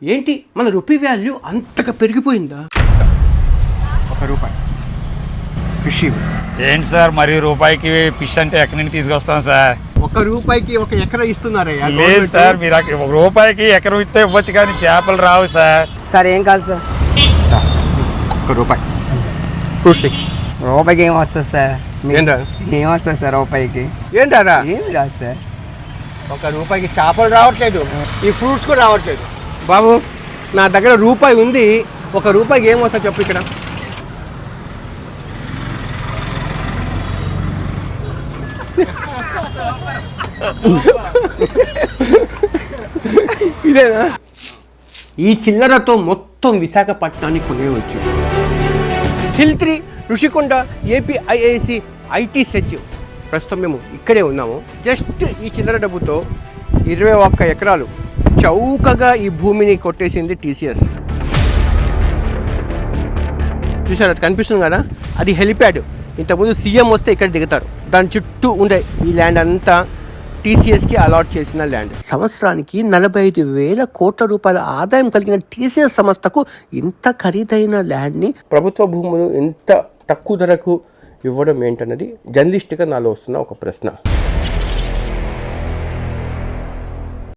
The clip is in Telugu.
ఏంటి మన రూపీ వాల్యూ అంతగా పెరిగిపోయిందా? ₹1 ఫిష్. ఏంటి సార్ మరి రూపాయికి ఫిష్ అంటే ఎక్కడి నుండి తీసుకొస్తాం సార్? ₹1కి 1 ఎకరా ఇస్తున్నారయ్యా. లేదు సార్, మీరు రూపాయికి ఎకరం ఇస్తే ఇవ్వచ్చు కానీ చేపలు రావు సార్. సార్ ఏం కాదు సార్, ₹1 ఫ్రూట్ స్టిక్. రూపాయికి ఏం వస్తుంది సార్? ఏంటా ఏం వస్తుంది సార్ రూపాయికి? ఏంటారా ఏమి రాదు సార్. ₹1కి చేపలు రావట్లేదు, ఈ ఫ్రూట్స్ కూడా రావట్లేదు. బాబు నా దగ్గర రూపాయి ఉంది, ₹1కి ఏం వస్తా చెప్పు ఇక్కడ. ఇదేనా? ఈ చిల్లరతో మొత్తం విశాఖపట్నాన్ని కొనేవచ్చు. హిల్3 ఋషికొండ ఏపీఐఐసి ఐటీ సెట్. ప్రస్తుతం మేము ఇక్కడే ఉన్నాము. జస్ట్ ఈ చిల్లర డబ్బుతో 21 ఎకరాలు చౌకగా ఈ భూమిని కొట్టేసింది టీసీఎస్. చూసారు, అది కనిపిస్తుంది కదా, అది హెలిప్యాడ్. ఇంతకుముందు సీఎం వస్తే ఇక్కడ దిగుతారు. దాని చుట్టూ ఉండే ఈ ల్యాండ్ అంతా టీసీఎస్కి అలాట్ చేసిన ల్యాండ్. సంవత్సరానికి 45,000 కోట్ల రూపాయల ఆదాయం కలిగిన టీసీఎస్ సంస్థకు ఇంత ఖరీదైన ల్యాండ్ని, ప్రభుత్వ భూములు ఇంత తక్కువ ధరకు ఇవ్వడం ఏంటన్నది జర్నలిస్ట్గా నాలో వస్తున్న ఒక ప్రశ్న.